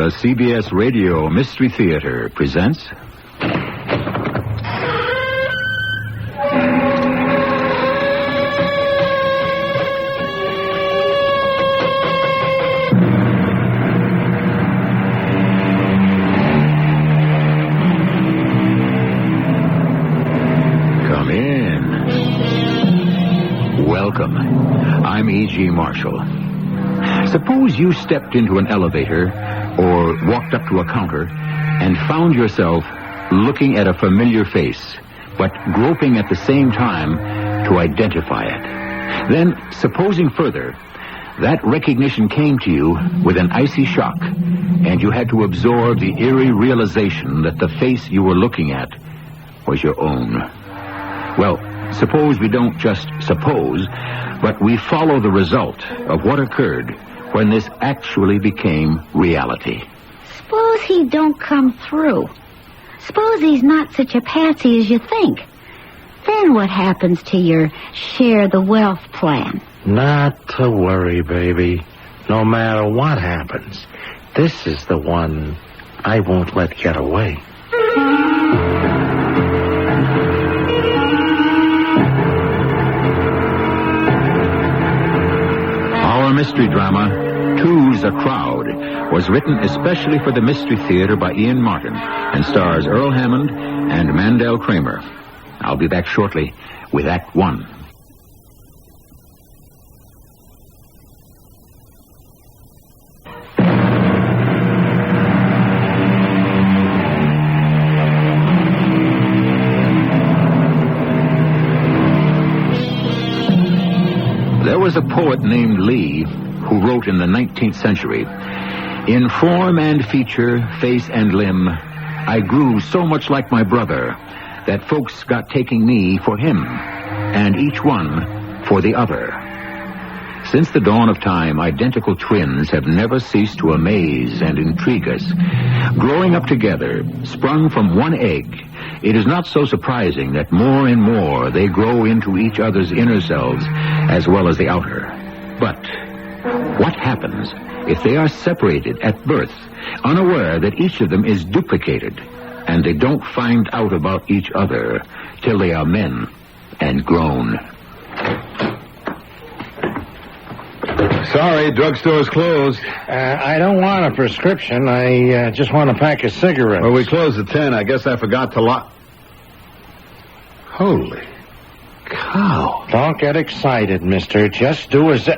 The CBS Radio Mystery Theater presents... Come in. Welcome. I'm E.G. Marshall. Suppose you stepped into an elevator or walked up to a counter and found yourself looking at a familiar face, but groping at the same time to identify it. Then, supposing further, that recognition came to you with an icy shock, and you had to absorb the eerie realization that the face you were looking at was your own. Well, suppose we don't just suppose, but we follow the result of what occurred when this actually became reality. Suppose he don't come through. Suppose he's not such a patsy as you think. Then what happens to your share the wealth plan? Not to worry, baby. No matter what happens, this is the one I won't let get away. Our mystery drama, Two's a Crowd, was written especially for the Mystery Theater by Ian Martin and stars Earl Hammond and Mandel Kramer. I'll be back shortly with Act One. There was a poet named Lee who wrote in the 19th century, "In form and feature, face and limb, I grew so much like my brother that folks got taking me for him, and each one for the other." Since the dawn of time, identical twins have never ceased to amaze and intrigue us. Growing up together, sprung from one egg, it is not so surprising that more and more they grow into each other's inner selves as well as the outer. But what happens if they are separated at birth, unaware that each of them is duplicated, and they don't find out about each other till they are men and grown? Sorry, drugstore's closed. I don't want a prescription. I just want a pack of cigarettes. Well, we closed at 10. I guess I forgot to lock... Holy cow. Don't get excited, mister. Just do as...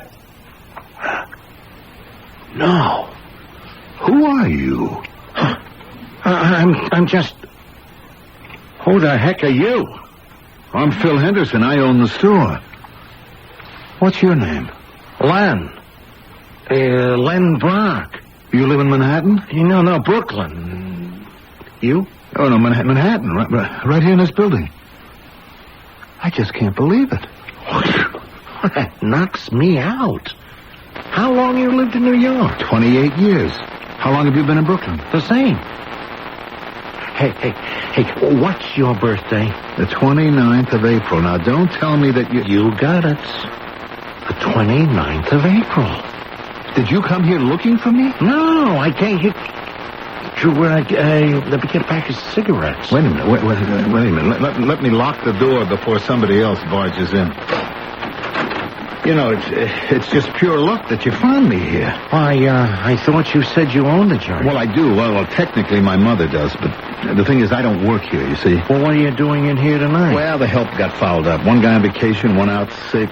No. Who are you? I'm just... Who the heck are you? I'm Phil Henderson. I own the store. What's your name? Len. Len Brock. You live in Manhattan? No, Brooklyn. You? Oh, no, Manhattan. Right here in this building. I just can't believe it. That knocks me out. How long you lived in New York? 28 years. How long have you been in Brooklyn? The same. Hey, what's your birthday? The 29th of April. Now, don't tell me that you... You got it. The 29th of April. Did you come here looking for me? No, I came here... Let me get a pack of cigarettes. Wait a minute. Wait a minute. Let me lock the door before somebody else barges in. You know, it's just pure luck that you found me here. I thought you said you owned the joint. Well, I do. Well, technically my mother does, but the thing is I don't work here, you see. Well, what are you doing in here tonight? Well, the help got fouled up. One guy on vacation, one out sick.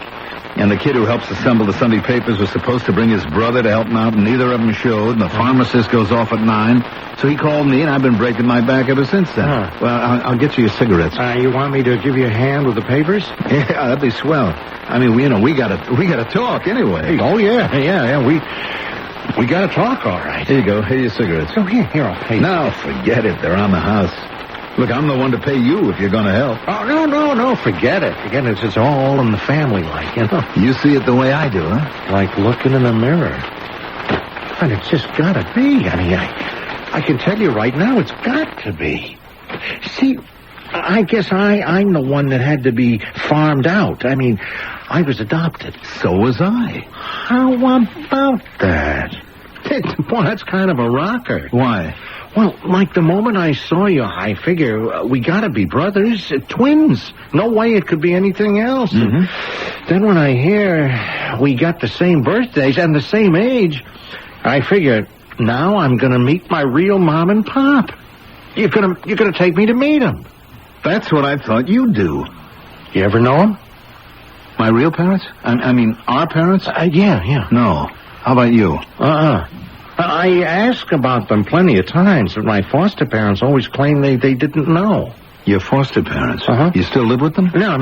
And the kid who helps assemble the Sunday papers was supposed to bring his brother to help him out, and neither of them showed. And the pharmacist goes off at 9. So he called me, and I've been breaking my back ever since then. Well, I'll get you your cigarettes. You want me to give you a hand with the papers? Yeah, that'd be swell. I mean, we gotta talk anyway. Oh, yeah. We gotta talk, all right. Here you go. Here are your cigarettes. Oh, here, I'll pay you. No, forget it. They're on the house. Look, I'm the one to pay you if you're going to help. Oh, no, forget it. It's all in the family, like, you know. You see it the way I do, huh? Like looking in a mirror. And it's just gotta be. I mean, I can tell you right now, it's got to be. See, I guess I'm the one that had to be farmed out. I mean, I was adopted. So was I. How about that? Boy, that's kind of a rocker. Why? Well, like the moment I saw you, I figure we gotta be brothers, twins. No way it could be anything else. Mm-hmm. Then when I hear we got the same birthdays and the same age, I figure now I'm gonna meet my real mom and pop. You're gonna take me to meet them. That's what I thought you'd do. You ever know them? My real parents? I mean, our parents? Yeah. No. How about you? I asked about them plenty of times, but my foster parents always claimed they didn't know. Your foster parents? Uh-huh. You still live with them? No.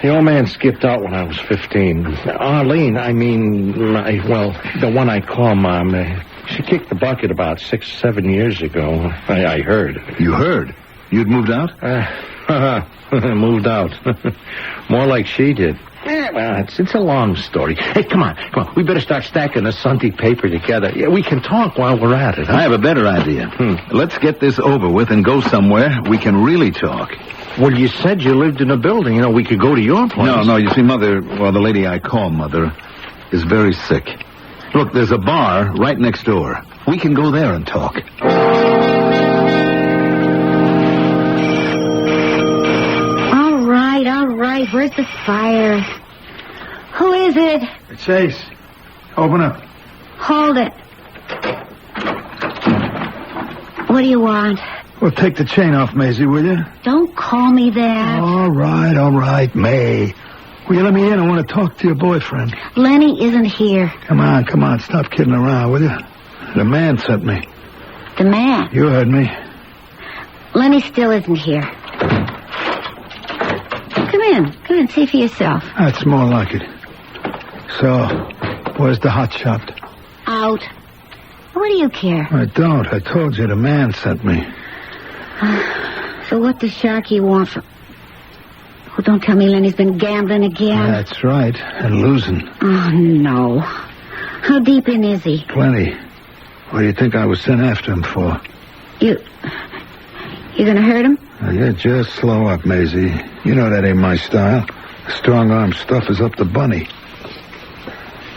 The old man skipped out when I was 15. Arlene, the one I call Mom, she kicked the bucket about 6-7 years ago. I heard. You heard? You'd moved out? Moved out. More like she did. Yeah, well, it's a long story. Hey, come on. We better start stacking the Sunday paper together. Yeah, we can talk while we're at it. Huh? I have a better idea. Let's get this over with and go somewhere we can really talk. Well, you said you lived in a building. We could go to your place. No, you see, Mother, the lady I call Mother, is very sick. Look, there's a bar right next door. We can go there and talk. All right. Where's the fire? Who is it? It's Ace. Open up. Hold it. What do you want? Well, take the chain off, Maisie, will you? Don't call me that. All right, May. Will you let me in? I want to talk to your boyfriend. Lenny isn't here. Come on. Stop kidding around, will you? The man sent me. The man? You heard me. Lenny still isn't here. Come in, see for yourself. That's more like it. So, where's the hot shot? Out. What do you care? I don't. I told you the man sent me. So what does Sharky want from... Oh, don't tell me Lenny's been gambling again. That's right, and losing. Oh, no. How deep in is he? Plenty. What do you think I was sent after him for? You gonna hurt him? Yeah, just slow up, Maisie. You know that ain't my style. Strong-arm stuff is up to Bunny.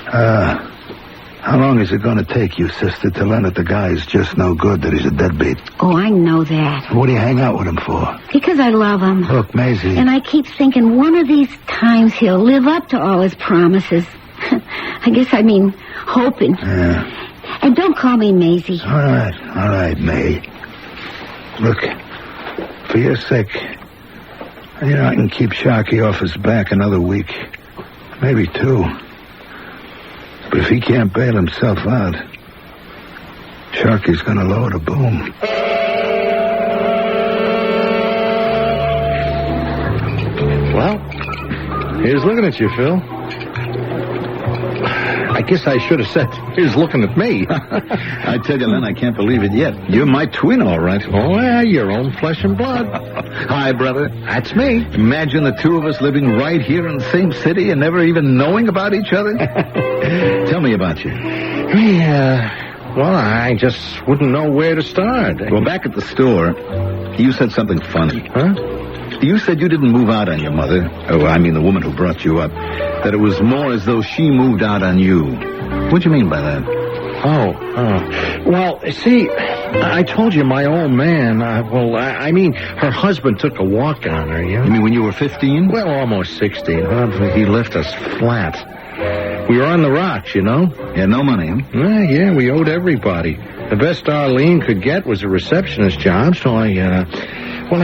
How long is it going to take you, sister, to learn that the guy is just no good, that he's a deadbeat? Oh, I know that. What do you hang out with him for? Because I love him. Look, Maisie... And I keep thinking one of these times he'll live up to all his promises. Hoping. Yeah. And don't call me Maisie. All right, May. Look, for your sake, I can keep Sharky off his back another week. Maybe 2. But if he can't bail himself out, Sharky's gonna load a boom. Well, here's looking at you, Phil. I guess I should have said, here's looking at me. I tell you, Len, I can't believe it yet. You're my twin, all right. Oh, yeah, your own flesh and blood. Hi, brother. That's me. Imagine the two of us living right here in the same city and never even knowing about each other. Tell me about you. Well, I just wouldn't know where to start. Well, back at the store, you said something funny. Huh? You said you didn't move out on your mother. Oh, I mean the woman who brought you up. That it was more as though she moved out on you. What do you mean by that? Well, see, I told you my old man, her husband took a walk on her, You mean when you were 15? Well, almost 16. He left us flat. We were on the rocks, Yeah, no money, huh? Yeah, we owed everybody. The best Arlene could get was a receptionist job, so I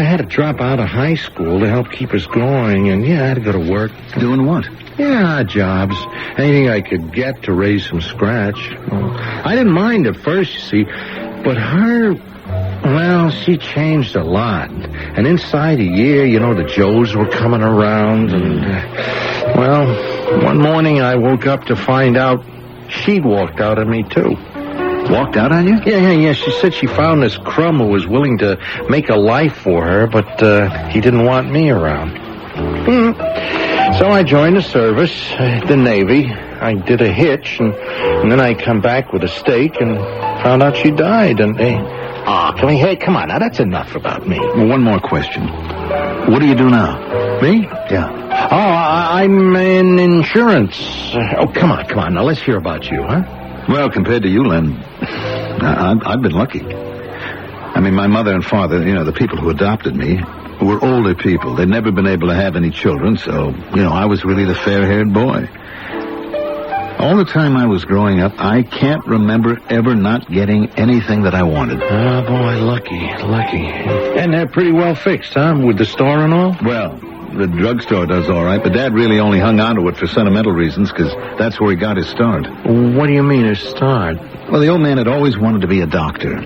had to drop out of high school to help keep us going, and, I had to go to work. Doing what? Yeah, jobs. Anything I could get to raise some scratch. I didn't mind at first, you see, but her, she changed a lot. And inside a year, the Joes were coming around, and, one morning I woke up to find out she'd walked out on me, too. Walked out on you? Yeah. She said she found this crumb who was willing to make a life for her, but he didn't want me around. So I joined the service, the Navy. I did a hitch, and then I come back with a stake and found out she died. And come on, now that's enough about me. Well, one more question. What do you do now? Me? Yeah. I'm in insurance. Come on. Now let's hear about you, huh? Well, compared to you, Len, I've been lucky. I mean, my mother and father, the people who adopted me, were older people. They'd never been able to have any children, so, I was really the fair-haired boy. All the time I was growing up, I can't remember ever not getting anything that I wanted. Oh, boy, lucky. And they're pretty well fixed, huh, with the store and all? Well, the drugstore does all right, but Dad really only hung on to it for sentimental reasons, because that's where he got his start. What do you mean, his start? Well, the old man had always wanted to be a doctor.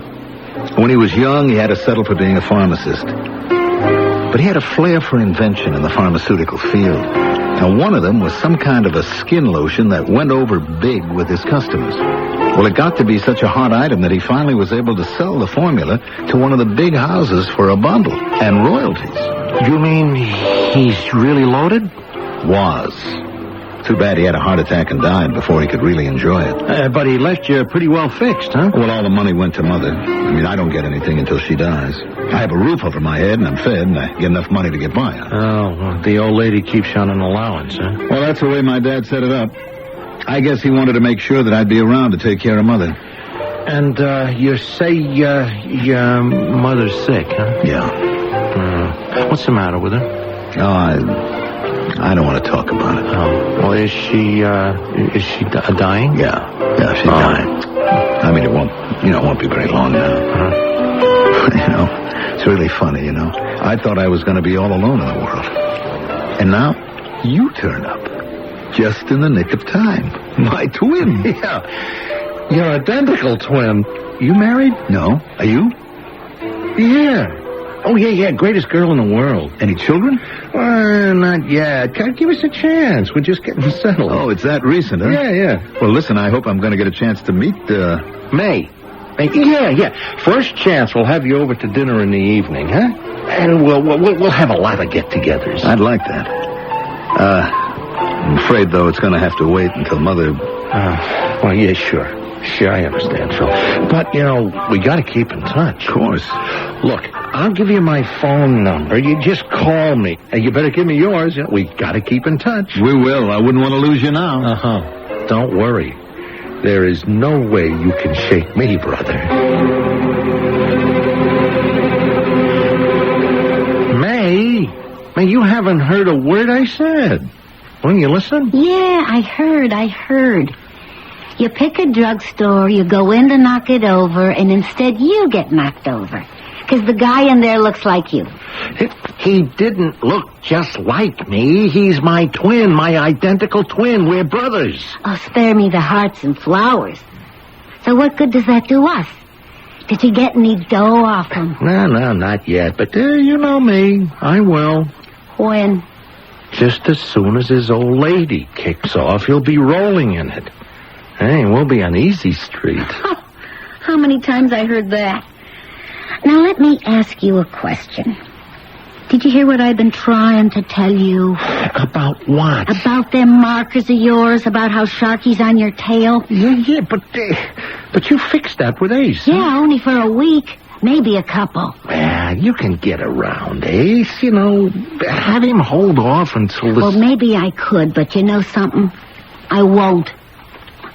When he was young, he had to settle for being a pharmacist. But he had a flair for invention in the pharmaceutical field. Now, one of them was some kind of a skin lotion that went over big with his customers. Well, it got to be such a hot item that he finally was able to sell the formula to one of the big houses for a bundle and royalties. You mean he's really loaded? Was. Too bad he had a heart attack and died before he could really enjoy it. But he left you pretty well fixed, huh? Well, all the money went to Mother. I mean, I don't get anything until she dies. I have a roof over my head, and I'm fed, and I get enough money to get by on. Oh, well, the old lady keeps you on an allowance, huh? Well, that's the way my dad set it up. I guess he wanted to make sure that I'd be around to take care of Mother. And, you say, your mother's sick, huh? Yeah. What's the matter with her? Oh, I don't want to talk about it. Oh, well, is she dying? Yeah, she's dying. I mean, it won't be very long now. It's really funny, I thought I was going to be all alone in the world. And now, you turn up. Just in the nick of time. My twin. Yeah. Your identical twin. You married? No. Are you? Yeah. Oh, yeah, greatest girl in the world. Any children? Not yet. Give us a chance. We're just getting settled. Oh, it's that recent, huh? Yeah. Well, listen, I hope I'm going to get a chance to meet, May. Yeah. First chance, we'll have you over to dinner in the evening, huh? And we'll have a lot of get-togethers. I'd like that. I'm afraid, though, it's going to have to wait until Mother... Well, yeah, sure. Sure, I understand, Phil. But, we got to keep in touch. Of course. Look, I'll give you my phone number. You just call me. And you better give me yours. We got to keep in touch. We will. I wouldn't want to lose you now. Uh-huh. Don't worry. There is no way you can shake me, brother. May, you haven't heard a word I said. Won't you listen? Yeah, I heard. You pick a drugstore, you go in to knock it over, and instead you get knocked over. Because the guy in there looks like you. He didn't look just like me. He's my twin, my identical twin. We're brothers. Oh, spare me the hearts and flowers. So what good does that do us? Did you get any dough off him? No, not yet. But you know me. I will. When? Just as soon as his old lady kicks off, he'll be rolling in it. Hey, we'll be on Easy Street. How many times I heard that? Now, let me ask you a question. Did you hear what I've been trying to tell you? About what? About them markers of yours, about how Sharky's on your tail? Yeah, but you fixed that with Ace. Yeah, huh? Only for a week. Maybe a couple. Well, you can get around Ace, have him hold off until this... Well, maybe I could, but you know something? I won't.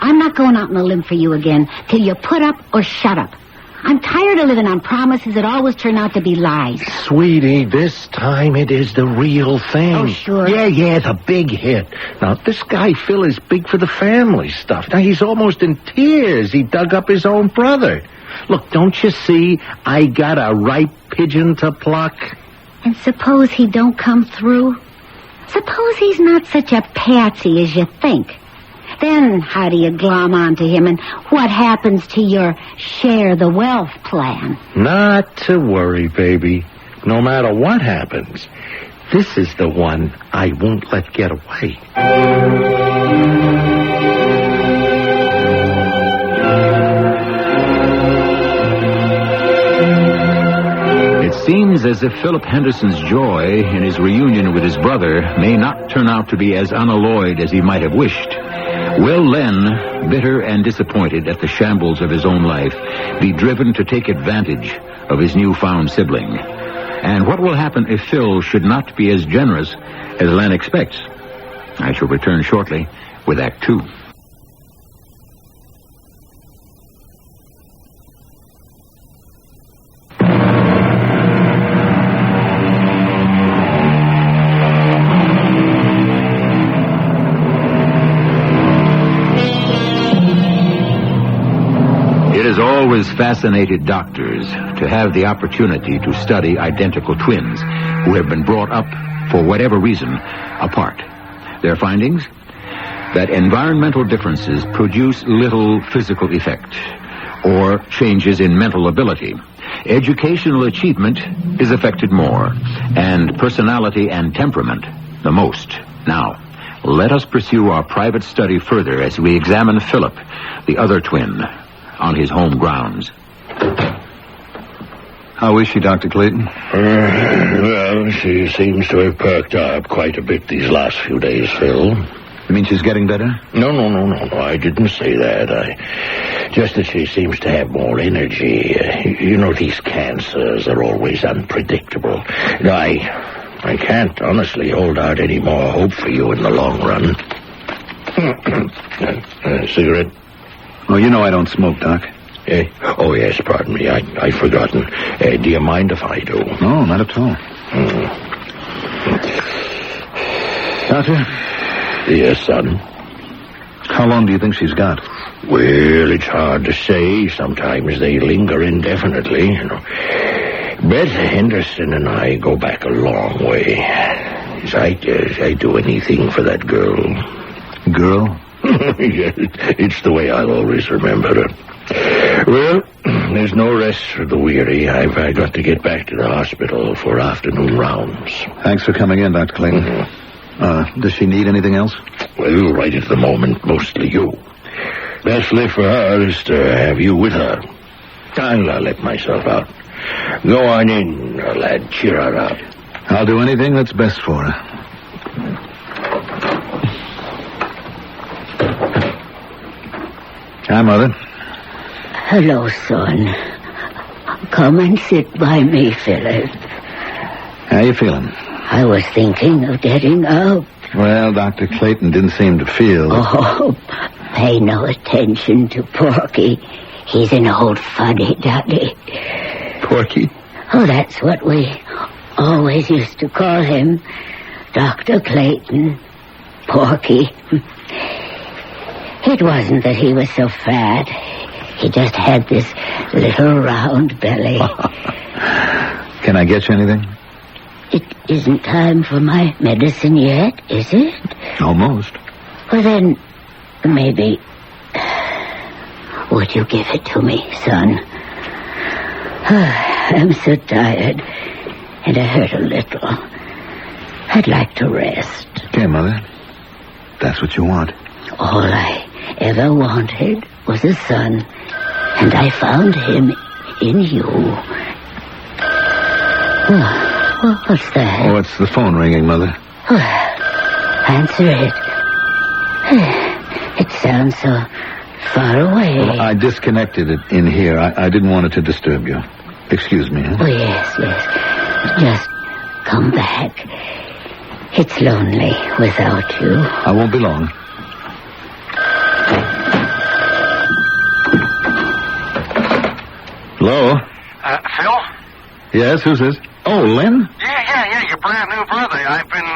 I'm not going out on a limb for you again till you put up or shut up. I'm tired of living on promises that always turn out to be lies. Sweetie, this time it is the real thing. Oh, sure. Yeah, it's a big hit. Now, this guy, Phil, is big for the family stuff. Now, he's almost in tears. He dug up his own brother. Look, don't you see? I got a ripe pigeon to pluck. And suppose he don't come through? Suppose he's not such a patsy as you think. Then how do you glom onto him, and what happens to your share the wealth plan? Not to worry, baby. No matter what happens, this is the one I won't let get away. It seems as if Philip Henderson's joy in his reunion with his brother may not turn out to be as unalloyed as he might have wished. Will Len, bitter and disappointed at the shambles of his own life, be driven to take advantage of his newfound sibling? And what will happen if Phil should not be as generous as Len expects? I shall return shortly with Act 2. always fascinated doctors to have the opportunity to study identical twins who have been brought up, for whatever reason, apart. Their findings? That environmental differences produce little physical effect or changes in mental ability. Educational achievement is affected more, and personality and temperament the most. Now, let us pursue our private study further as we examine Philip, the other twin, on his home grounds. How is she, Dr. Clayton? Well, she seems to have perked up quite a bit these last few days, Phil. You mean she's getting better? No, I didn't say that. Just that she seems to have more energy. You know, these cancers are always unpredictable. No, I can't honestly hold out any more hope for you in the long run. Cigarette? Oh, you know I don't smoke, Doc. Oh, yes, pardon me. I'd forgotten. Do you mind if I do? No, not at all. Doctor? Yes, son? How long do you think she's got? Well, it's hard to say. Sometimes they linger indefinitely, you know. Beth Henderson and I go back a long way. I'd do anything for that girl. Girl? Yes, it's the way I'll always remember her. Well, there's no rest for the weary. I've got to get back to the hospital for afternoon rounds. Thanks for coming in, Dr. Clayton. Does she need anything else? Well, right at the moment, mostly you. Best lift for her is to have you with her. I'll let myself out. Go on in, lad. Cheer her up. I'll do anything that's best for her. Hi, Mother. Hello, son. Come and sit by me, Philip. How you feeling? I was thinking of getting up. Well, Dr. Clayton didn't seem to feel... Oh, pay no attention to Porky. He's an old fuddy-duddy. Porky? Oh, that's what we always used to call him. Dr. Clayton. Porky. It wasn't that he was so fat. He just had this little round belly. Can I get you anything? It isn't time for my medicine yet, is it? Almost. Well, then, maybe... Would you give it to me, son? I'm so tired, and I hurt a little. I'd like to rest. Okay, Mother. That's what you want. All I ever wanted was a son, and I found him in you. What's that? Oh, it's the phone ringing, Mother. Answer it. It sounds so far away. Well, I disconnected it in here. I didn't want it to disturb you. Excuse me. Huh? Oh, yes. Just come back. It's lonely without you. I won't be long. Hello? Phil? Yes, who's this? Oh, Lynn? Yeah, your brand new brother. I've been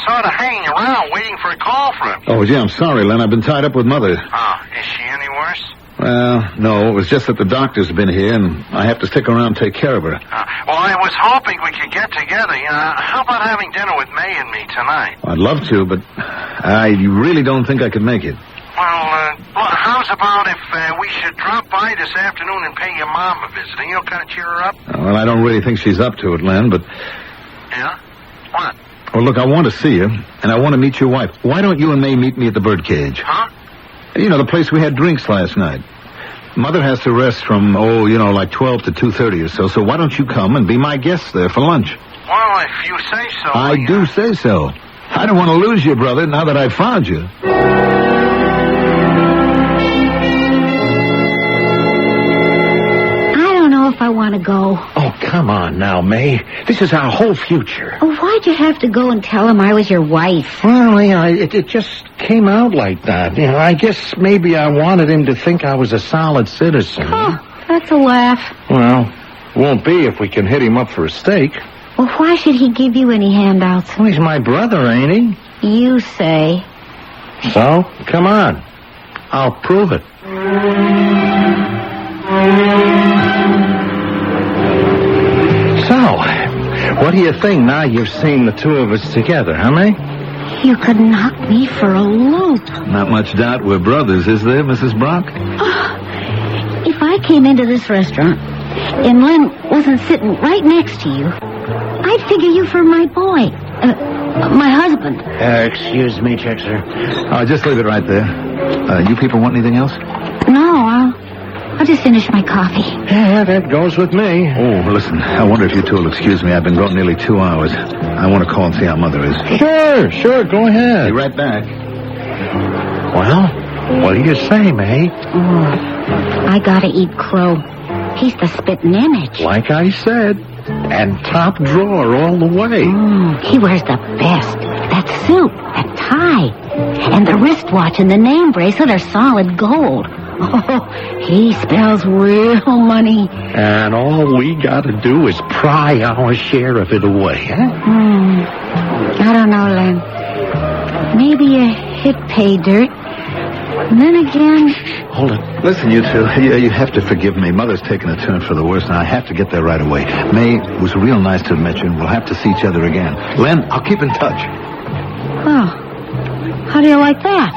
sort of hanging around waiting for a call from him. Oh, gee, I'm sorry, Lynn. I've been tied up with Mother. Oh, is she any worse? Well, no, it was just that the doctor's been here, and I have to stick around and take care of her. Well, I was hoping we could get together. How about having dinner with May and me tonight? I'd love to, but I really don't think I could make it. Well, how's about if we should drop by this afternoon and pay your mom a visit? And you'll kind of cheer her up? Well, I don't really think she's up to it, Len, but... Yeah? What? Well, look, I want to see you, and I want to meet your wife. Why don't you and May meet me at the Birdcage? Huh? You know, the place we had drinks last night. Mother has to rest from, like 12 to 2:30 or so, so why don't you come and be my guest there for lunch? Well, if you say so. I do say so. I don't want to lose you, brother, now that I've found you. If I want to go. Oh, come on now, May. This is our whole future. Oh, why'd you have to go and tell him I was your wife? Well, it just came out like that. You know, I guess maybe I wanted him to think I was a solid citizen. Oh, that's a laugh. Well, won't be if we can hit him up for a steak. Well, why should he give you any handouts? Well, he's my brother, ain't he? You say. So, come on. I'll prove it. So, what do you think now you've seen the two of us together, huh, May? You could knock me for a loop. Not much doubt we're brothers, is there, Mrs. Brock? If I came into this restaurant and Len wasn't sitting right next to you, I'd figure you for my boy. My husband. Excuse me, Chexer. Just leave it right there. You people want anything else? No, I'll just finish my coffee. Yeah, that goes with me. Oh, listen, I wonder if you two will excuse me. I've been gone nearly 2 hours. I want to call and see how Mother is. Sure, go ahead. Be right back. Well, what do you say, May? I gotta eat Crow. He's the spitting image. Like I said, and top drawer all the way. He wears the best. That suit, that tie, and the wristwatch and the name bracelet are solid gold. Oh, he spells real money. And all we gotta do is pry our share of it away, huh? I don't know, Len. Maybe a hit pay dirt. And then again... Hold it. Listen, you two, you have to forgive me. Mother's taken a turn for the worse, and I have to get there right away. May, it was real nice to meet you, and we'll have to see each other again. Len, I'll keep in touch. Oh, how do you like that?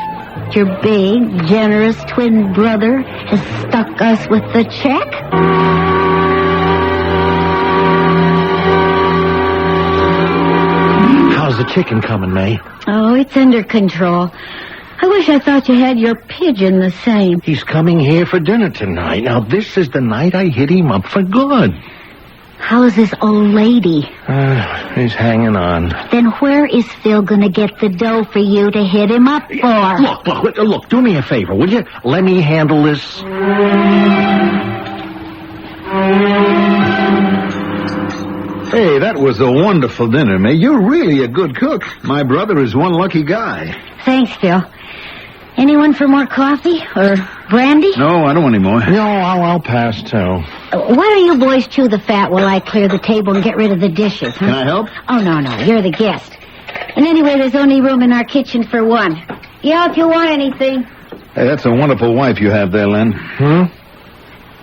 Your big, generous twin brother has stuck us with the check? How's the chicken coming, May? Oh, it's under control. I wish I thought you had your pigeon the same. He's coming here for dinner tonight. Now, this is the night I hit him up for good. How's this old lady? He's hanging on. Then where is Phil gonna get the dough for you to hit him up for? Look, do me a favor, will you? Let me handle this. Hey, that was a wonderful dinner, May. You're really a good cook. My brother is one lucky guy. Thanks, Phil. Anyone for more coffee or brandy? No, I don't want any more. No, I'll pass, too. Why don't you boys chew the fat while I clear the table and get rid of the dishes, huh? Can I help? Oh, no, you're the guest. And anyway, there's only room in our kitchen for one. Yeah, if you want anything. Hey, that's a wonderful wife you have there, Len.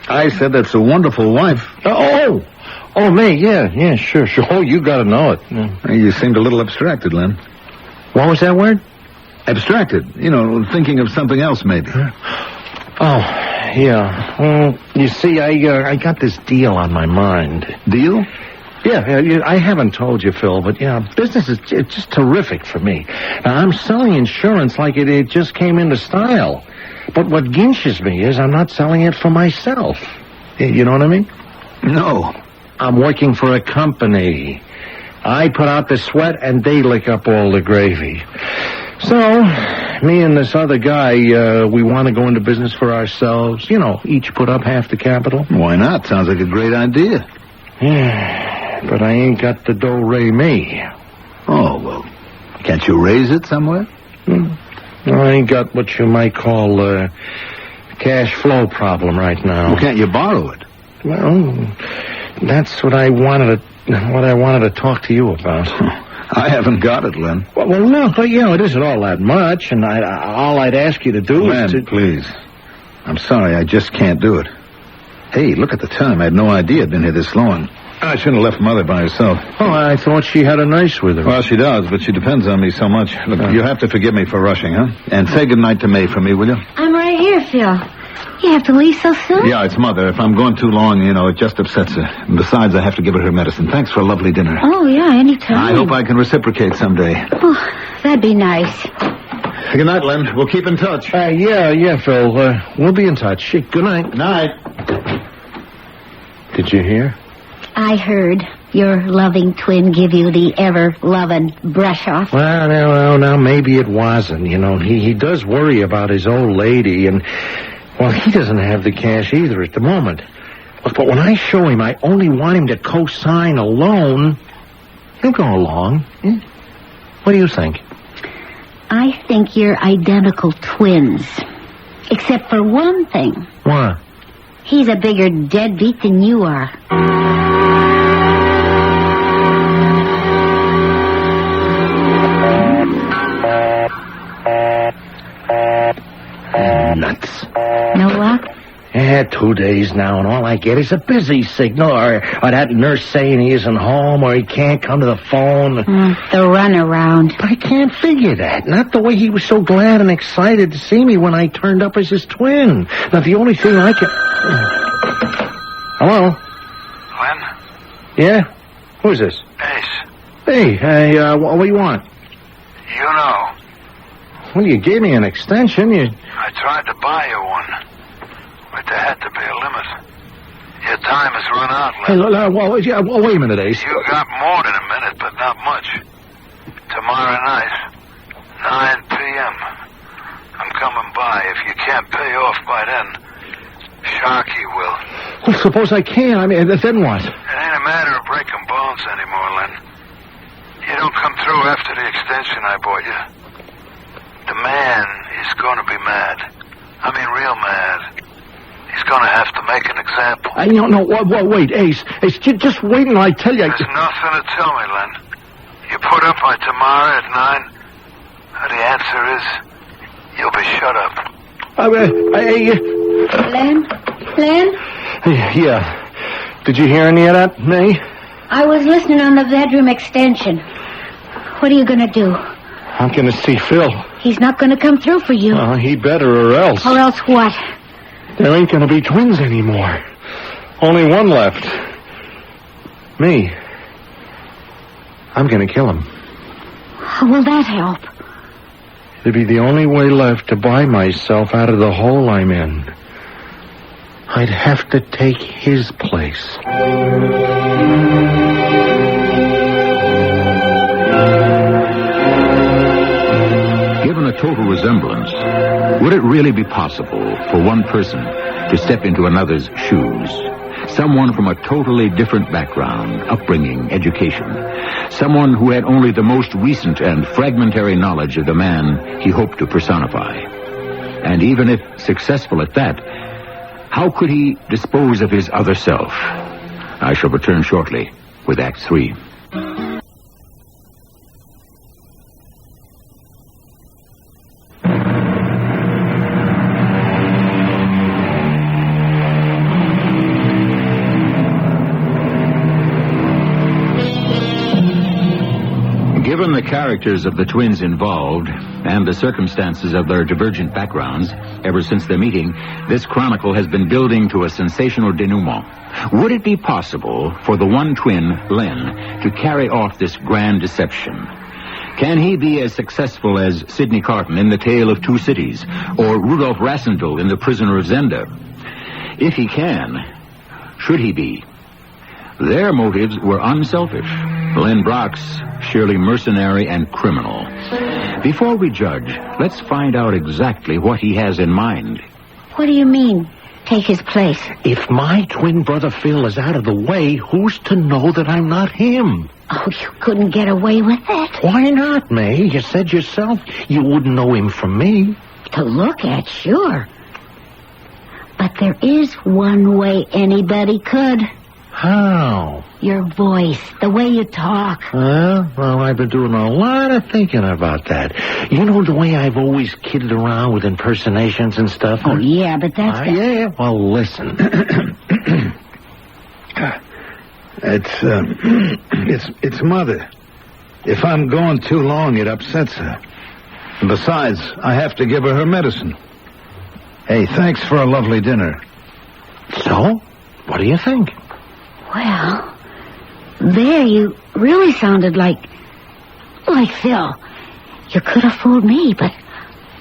I said that's a wonderful wife. Oh, me, yeah, sure. Oh, you gotta know it. Hey, you seemed a little abstracted, Len. What was that word? Abstracted. You know, thinking of something else, maybe. Oh, yeah. You see, I got this deal on my mind. Deal? Yeah, I haven't told you, Phil, but, business is just terrific for me. Now, I'm selling insurance like it just came into style. But what ginches me is I'm not selling it for myself. You know what I mean? No. I'm working for a company. I put out the sweat, and they lick up all the gravy. So, me and this other guy, we want to go into business for ourselves. Each put up half the capital. Why not? Sounds like a great idea. Yeah, but I ain't got the do-re me. Oh, well, can't you raise it somewhere? I ain't got what you might call a cash flow problem right now. Well, can't you borrow it? Well, that's what I wanted to talk to you about. I haven't got it, Len. Well, no, but, it isn't all that much, and all I'd ask you to do is to... Len, please. I'm sorry, I just can't do it. Hey, look at the time. I had no idea it'd been here this long. I shouldn't have left Mother by herself. Oh, I thought she had a nice with her. Well, she does, but she depends on me so much. Look, you have to forgive me for rushing, huh? And say goodnight to May for me, will you? I'm right here, Phil. You have to leave so soon? Yeah, it's Mother. If I'm going too long, it just upsets her. And besides, I have to give her medicine. Thanks for a lovely dinner. Oh, yeah, anytime. I hope I can reciprocate someday. Oh, that'd be nice. Good night, Len. We'll keep in touch. Yeah, Phil. We'll be in touch. Good night. Night. Did you hear? I heard your loving twin give you the ever-loving brush-off. Well, now, maybe it wasn't. He does worry about his old lady, and... Well, he doesn't have the cash either at the moment. Look, but when I show him I only want him to co-sign a loan, he'll go along. What do you think? I think you're identical twins. Except for one thing. What? He's a bigger deadbeat than you are. Nuts. No luck? had 2 days now, and all I get is a busy signal, or that nurse saying he isn't home, or he can't come to the phone. The runaround. I can't figure that. Not the way he was so glad and excited to see me when I turned up as his twin. Now, the only thing I can... Hello? Len? Yeah? Who's this? Ace. Hey, what do you want? You know. Well, you gave me an extension. I tried to buy you one. But there had to be a limit. Your time has run out, Len. Hey, wait a minute, Ace. You got more than a minute, but not much. Tomorrow night, 9 p.m. I'm coming by. If you can't pay off by then, Sharky will. Well, suppose I can. I mean, then what? It ain't a matter of breaking bones anymore, Len. You don't come through after the extension I bought you. The man is going to be mad. I mean, real mad. He's going to have to make an example. Wait, Ace, just wait until I tell you. There's nothing to tell me, Len. You put up by tomorrow at 9, the answer is you'll be shut up. Len? Yeah. Did you hear any of that, May? I was listening on the bedroom extension. What are you going to do? I'm going to see Phil. He's not going to come through for you. He better or else. Or else what? There ain't going to be twins anymore. Only one left. Me. I'm going to kill him. How will that help? It'd be the only way left to buy myself out of the hole I'm in. I'd have to take his place. Given a total resemblance, would it really be possible for one person to step into another's shoes? Someone from a totally different background, upbringing, education. Someone who had only the most recent and fragmentary knowledge of the man he hoped to personify. And even if successful at that, how could he dispose of his other self? I shall return shortly with Act 3. Given the characters of the twins involved and the circumstances of their divergent backgrounds, ever since their meeting, this chronicle has been building to a sensational denouement. Would it be possible for the one twin, Len, to carry off this grand deception? Can he be as successful as Sidney Carton in The Tale of Two Cities, or Rudolf Rassendel in The Prisoner of Zenda? If he can, should he be? Their motives were unselfish. Len Brock's sheerly mercenary and criminal. Before we judge, let's find out exactly what he has in mind. What do you mean, take his place? If my twin brother Phil is out of the way, who's to know that I'm not him? Oh, you couldn't get away with that. Why not, May? You said yourself you wouldn't know him from me. To look at, sure. But there is one way anybody could. How? Your voice, the way you talk. Well, I've been doing a lot of thinking about that. You know the way I've always kidded around with impersonations and stuff? Oh, yeah, but that's... Yeah, well, listen. It's Mother. If I'm gone too long, it upsets her. And besides, I have to give her medicine. Hey, thanks for a lovely dinner. So? What do you think? Well, there you really sounded like Phil. You could have fooled me, but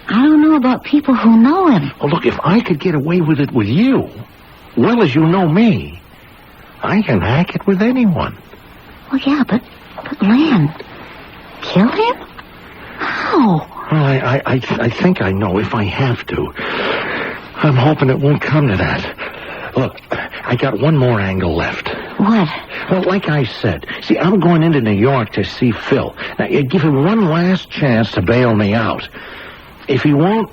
I don't know about people who know him. Oh, look, if I could get away with it with you, well as you know me, I can hack it with anyone. Well, yeah, but Len, kill him? How? Well, I think I know if I have to. I'm hoping it won't come to that. Look, I got one more angle left. What? Well, like I said, see, I'm going into New York to see Phil. Now, you give him one last chance to bail me out. If he won't,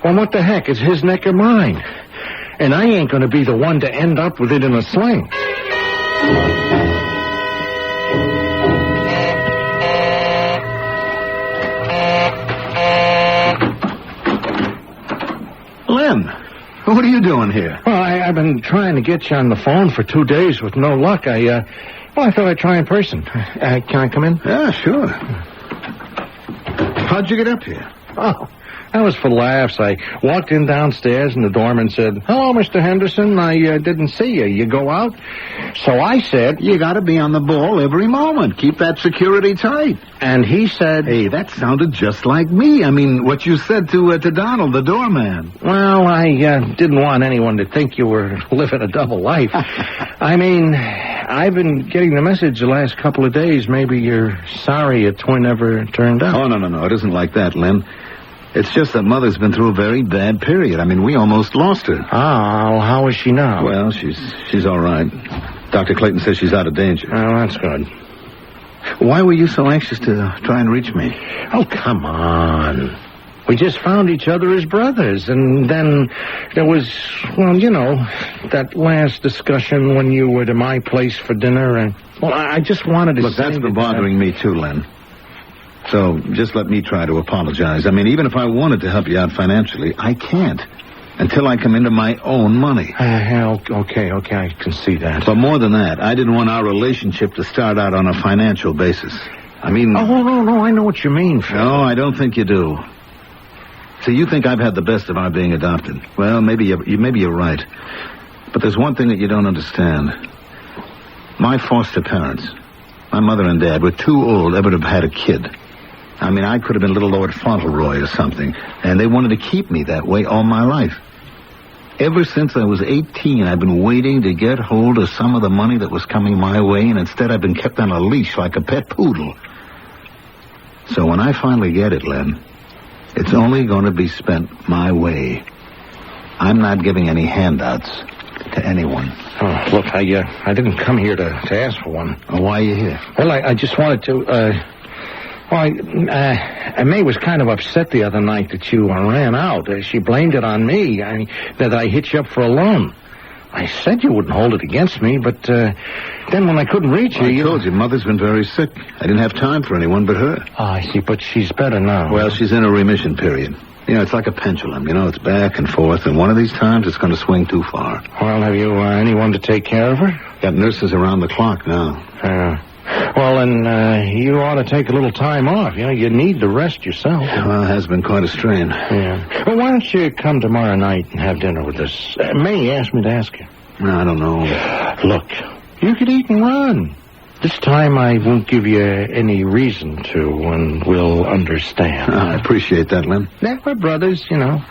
well, what the heck? It's his neck or mine. And I ain't going to be the one to end up with it in a sling. Len, What are you doing here? Well, I've been trying to get you on the phone for 2 days with no luck. I thought I'd try in person. Can I come in? Yeah, sure. How'd you get up here? Oh, that was for laughs. I walked in downstairs and the doorman said, "Hello, Mr. Henderson. I didn't see you. You go out?" So I said, You got to be on the ball every moment. Keep that security tight. and he said, Hey, that sounded just like me. I mean, what you said to Donald, the doorman. "Well, I didn't want anyone to think you were living a double life. I mean, I've been getting the message the last couple of days. Maybe you're sorry a twin ever turned up." Oh, no. It isn't like that, Lynn. It's just that Mother's been through a very bad period. I mean, we almost lost her. Oh, how is she now? Well, she's all right. Dr. Clayton says she's out of danger. Oh, that's good. Why were you so anxious to try and reach me? Oh, come on. We just found each other as brothers, and then there was, well, you know, that last discussion when you were to my place for dinner, and, well, I just wanted to Look, that's been bothering me too, Len. So just let me try to apologize. I mean, even if I wanted to help you out financially, I can't until I come into my own money. Okay, I can see that. But more than that, I didn't want our relationship to start out on a financial basis. I mean... Oh, no, I know what you mean, Phil. No, I don't think you do. So you think I've had the best of our being adopted. Well, maybe you're right. But there's one thing that you don't understand. My foster parents, my mother and dad, were too old ever to have had a kid. I mean, I could have been little Lord Fauntleroy or something, and they wanted to keep me that way all my life. Ever since I was 18, I've been waiting to get hold of some of the money that was coming my way, and instead I've been kept on a leash like a pet poodle. So when I finally get it, Len, it's only going to be spent my way. I'm not giving any handouts to anyone. Oh, look, I didn't come here to ask for one. Oh, why are you here? Well, I just wanted to, May was kind of upset the other night that you ran out. She blamed it on me, that I hit you up for a loan. I said you wouldn't hold it against me, but then when I couldn't reach you... I told you, Mother's been very sick. I didn't have time for anyone but her. Oh, I see, but she's better now. Well, she's in a remission period. You know, it's like a pendulum. You know, it's back and forth, and one of these times it's going to swing too far. Well, have you anyone to take care of her? Got nurses around the clock now. Well, then you ought to take a little time off. You know, you need to rest yourself. Well, it has been quite a strain. Yeah. Well, why don't you come tomorrow night and have dinner with us? May asked me to ask you. I don't know. Look, you could eat and run. This time I won't give you any reason to, and we'll understand. I appreciate that, Lynn. Yeah, we're brothers, you know.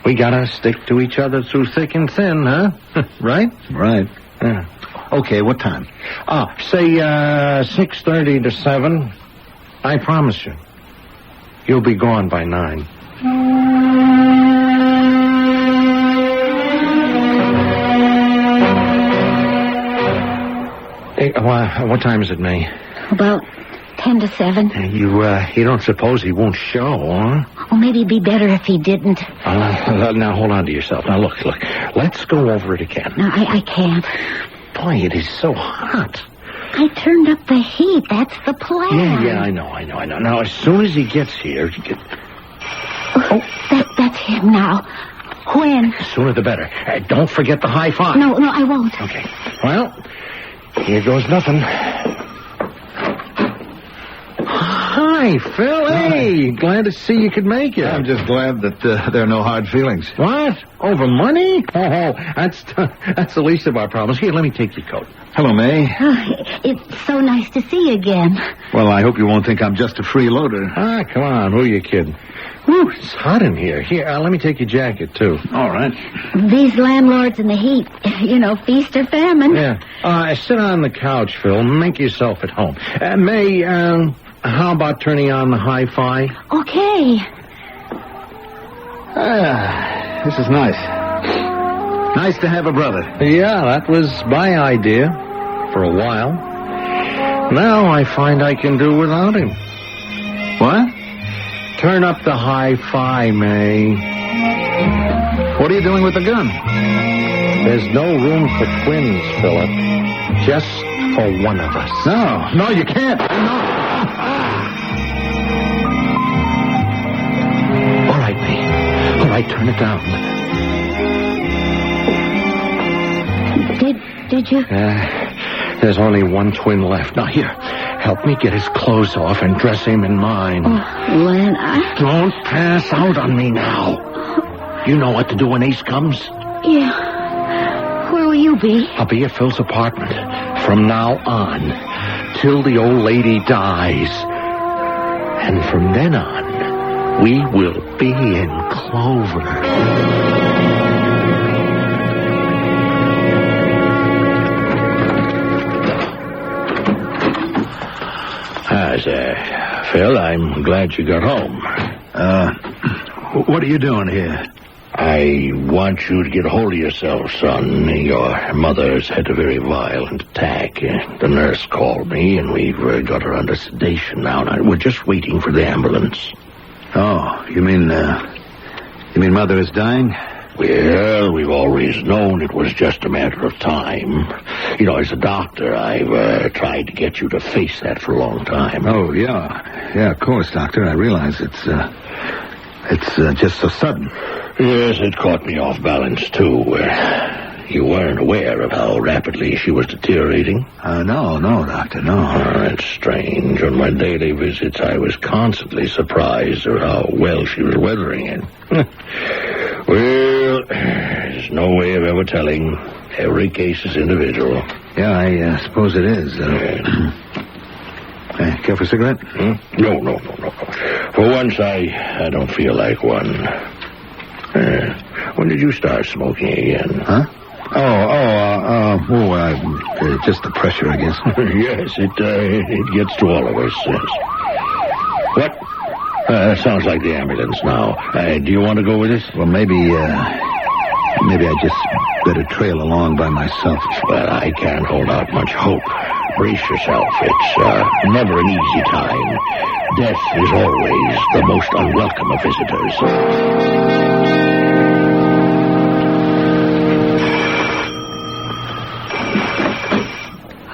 We gotta stick to each other through thick and thin, huh? Right? Right. Yeah. Okay, what time? Say 6:30 to 7. I promise you. You'll be gone by 9. Hey, what time is it, May? About 10 to 7. You don't suppose he won't show, huh? Well, maybe it'd be better if he didn't. Now, hold on to yourself. Now, look. Let's go over it again. No, I can't. Boy, it is so hot. I turned up the heat. That's the plan. Yeah, I know. Now, as soon as he gets here... That's him now. When? The sooner the better. Don't forget the high five. No, I won't. Okay. Well, here goes nothing. Hi, Phil. Hey, glad to see you could make it. I'm just glad that there are no hard feelings. What? Over money? Oh, that's the least of our problems. Here, let me take your coat. Hello, May. It's so nice to see you again. Well, I hope you won't think I'm just a freeloader. Come on. Who are you kidding? Whew, it's hot in here. Here, let me take your jacket, too. All right. These landlords in the heat, feast or famine. Yeah. Sit on the couch, Phil. Make yourself at home. May, how about turning on the hi-fi? Okay. This is nice. Nice to have a brother. Yeah, that was my idea for a while. Now I find I can do without him. What? Turn up the hi-fi, May. What are you doing with the gun? There's no room for twins, Philip. Just for one of us. No, you can't. No. All right, May. All right, turn it down. did you? There's only one twin left. Now, here, help me get his clothes off and dress him in mine. Oh, Len, Don't pass out on me now. You know what to do when Ace comes? Yeah. Where will you be? I'll be at Phil's apartment from now on, till the old lady dies. And from then on, we will be in clover. Phil, I'm glad you got home. What are you doing here? I want you to get a hold of yourself, son. Your mother's had a very violent attack. The nurse called me, and we've got her under sedation now. We're just waiting for the ambulance. Oh, you mean Mother is dying? Well, we've always known it was just a matter of time. You know, as a doctor, I've tried to get you to face that for a long time. Oh, yeah. Yeah, of course, Doctor. I realize it's just so sudden. Yes, it caught me off balance, too. You weren't aware of how rapidly she was deteriorating? No, Doctor, no. Oh, that's strange. On my daily visits, I was constantly surprised at how well she was weathering it. Well, there's no way of ever telling. Every case is individual. Yeah, I suppose it is. Care for a cigarette? No. For once, I don't feel like one. When did you start smoking again? Huh? Just the pressure, I guess. Yes, it gets to all of us. Yes. What? Sounds like the ambulance now. Do you want to go with us? Well, maybe I just better trail along by myself. Well, I can't hold out much hope. Brace yourself. It's never an easy time. Death is always the most unwelcome of visitors.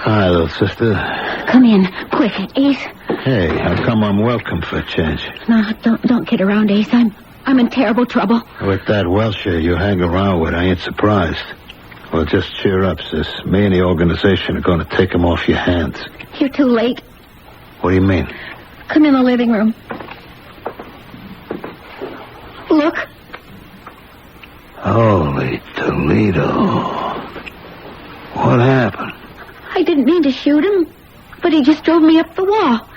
Hi, little sister. Come in, quick, Ace. Hey, how come I'm welcome for a change? No, don't kid around, Ace. I'm in terrible trouble. With that Welsher you hang around with, I ain't surprised. Well, just cheer up, sis. Me and the organization are going to take him off your hands. You're too late. What do you mean? Come in the living room. Look. Holy Toledo. What happened? I didn't mean to shoot him, but he just drove me up the wall.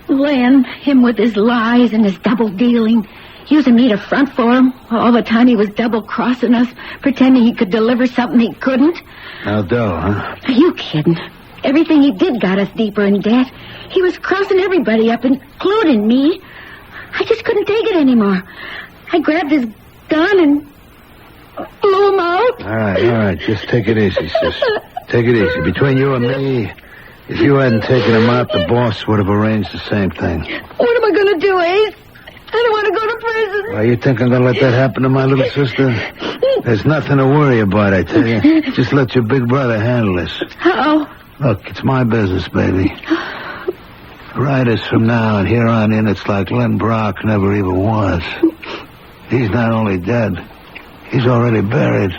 Len, him with his lies and his double-dealing, using me to front for him. All the time he was double-crossing us, pretending he could deliver something he couldn't. Now, Doe, huh? Are you kidding? Everything he did got us deeper in debt. He was crossing everybody up, including me. I just couldn't take it anymore. I grabbed his gun and blew him out. All right. Just take it easy, sis. Take it easy. Between you and me, if you hadn't taken him out, the boss would have arranged the same thing. What am I going to do, Ace? I don't want to go to prison. Well, you think I'm going to let that happen to my little sister? There's nothing to worry about, I tell you. Just let your big brother handle this. How? Look, it's my business, baby. Right as from now and here on in, it's like Len Brock never even was. He's not only dead, he's already buried.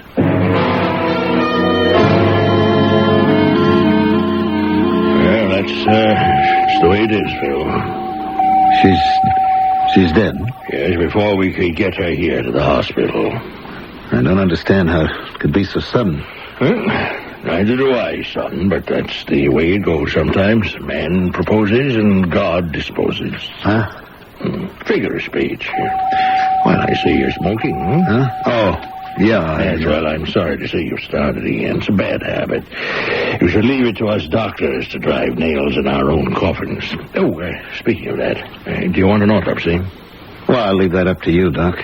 Well, that's the way it is, Phil. She's dead? Yes, before we could get her here to the hospital. I don't understand how it could be so sudden. Well, neither do I, son, but that's the way it goes sometimes. Man proposes and God disposes. Huh? Figure of speech. Well, I see you're smoking, Huh? Oh, yeah. Yes, well, I'm sorry to see you've started again. It's a bad habit. You should leave it to us doctors to drive nails in our own coffins. Oh, speaking of that, do you want an autopsy? Well, I'll leave that up to you, Doc.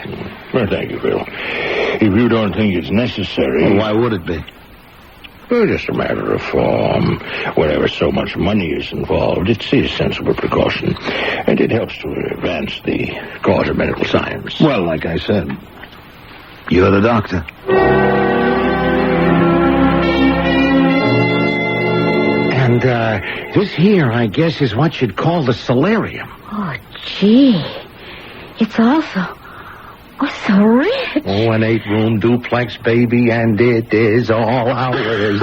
Well, thank you, Phil. If you don't think it's necessary... Well, why would it be? Well, just a matter of form. Whenever so much money is involved, it's a sensible precaution. And it helps to advance the cause of medical science. Well, like I said, you're the doctor. And this here, I guess, is what you'd call the solarium. Oh, gee. It's also... Oh, so rich. Oh, an 8-room duplex, baby, and it is all ours.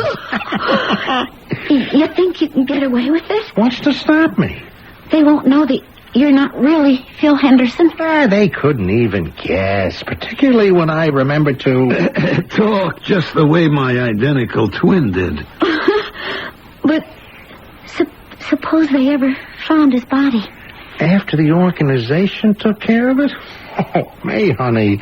You think you can get away with this? What's to stop me? They won't know that you're not really Phil Henderson. They couldn't even guess, particularly when I remember to... Talk just the way my identical twin did. But suppose they ever found his body. After the organization took care of it? Oh, May, honey,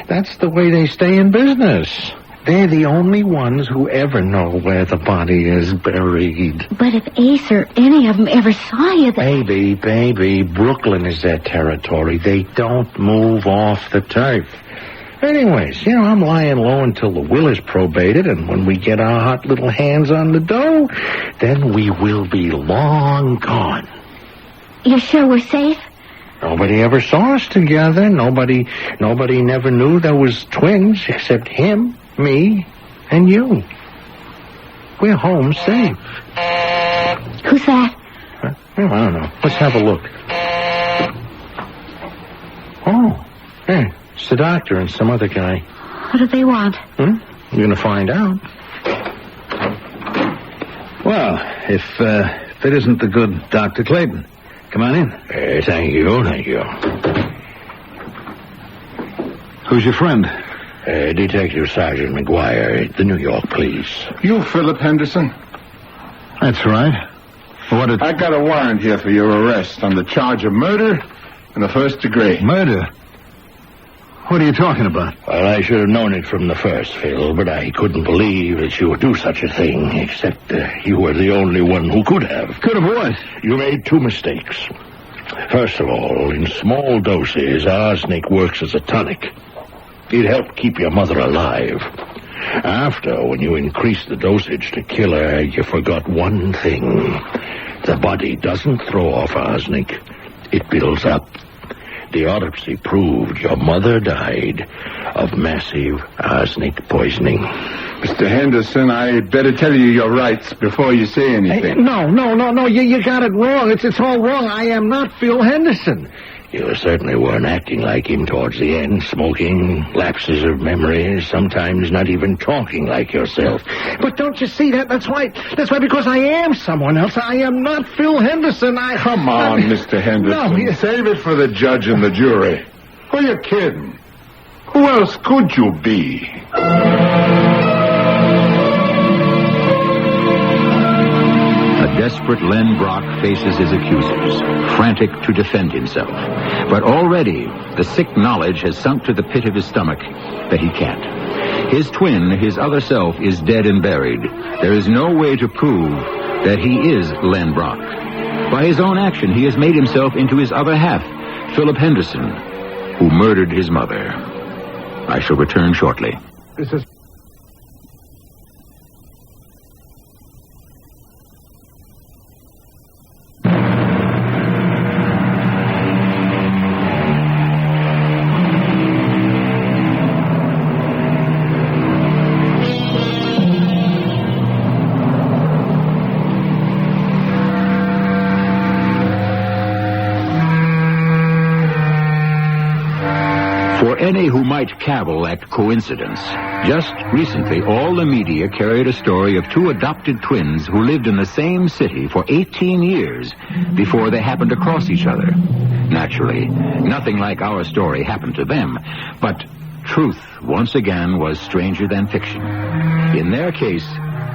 that's the way they stay in business. They're the only ones who ever know where the body is buried. But if Ace or any of them ever saw you... Baby, Brooklyn is their territory. They don't move off the turf. Anyways, I'm lying low until the will is probated, and when we get our hot little hands on the dough, then we will be long gone. You're sure we're safe? Nobody ever saw us together. Nobody never knew there was twins except him, me, and you. We're home safe. Who's that? Well, I don't know. Let's have a look. Oh, hey, it's the doctor and some other guy. What do they want? You're going to find out. Well, if it isn't the good Dr. Clayton. Come on in. Thank you. Who's your friend? Detective Sergeant McGuire, the New York Police. You, Philip Henderson? That's right. I got a warrant here for your arrest on the charge of murder in the first degree. Murder? What are you talking about? Well, I should have known it from the first, Phil, but I couldn't believe that you would do such a thing, except you were the only one who could have. Could have what? You made 2 mistakes. First of all, in small doses, arsenic works as a tonic. It helped keep your mother alive. After, when you increased the dosage to kill her, you forgot one thing. The body doesn't throw off arsenic. It builds up. The autopsy proved your mother died of massive arsenic poisoning. Mr. Henderson, I better tell you your rights before you say anything. No. You got it wrong. It's all wrong. I am not Phil Henderson. You certainly weren't acting like him towards the end, smoking, lapses of memory, sometimes not even talking like yourself. But don't you see that? That's why, because I am someone else. I am not Phil Henderson. Come on, Mr. Henderson. No, save it for the judge and the jury. Who are you kidding? Who else could you be? Desperate Len Brock faces his accusers, frantic to defend himself. But already, the sick knowledge has sunk to the pit of his stomach that he can't. His twin, his other self, is dead and buried. There is no way to prove that he is Len Brock. By his own action, he has made himself into his other half, Philip Henderson, who murdered his mother. I shall return shortly. This is... For any who might cavil at coincidence, just recently all the media carried a story of 2 adopted twins who lived in the same city for 18 years before they happened to cross each other. Naturally, nothing like our story happened to them, but truth once again was stranger than fiction. In their case,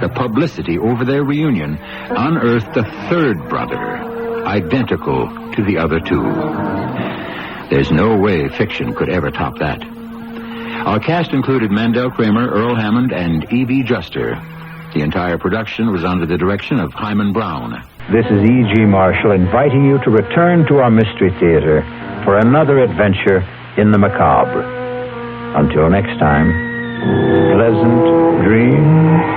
the publicity over their reunion unearthed a 3rd brother, identical to the other 2. There's no way fiction could ever top that. Our cast included Mandel Kramer, Earl Hammond, and E.B. Juster. The entire production was under the direction of Hyman Brown. This is E.G. Marshall inviting you to return to our Mystery Theater for another adventure in the macabre. Until next time, pleasant dreams.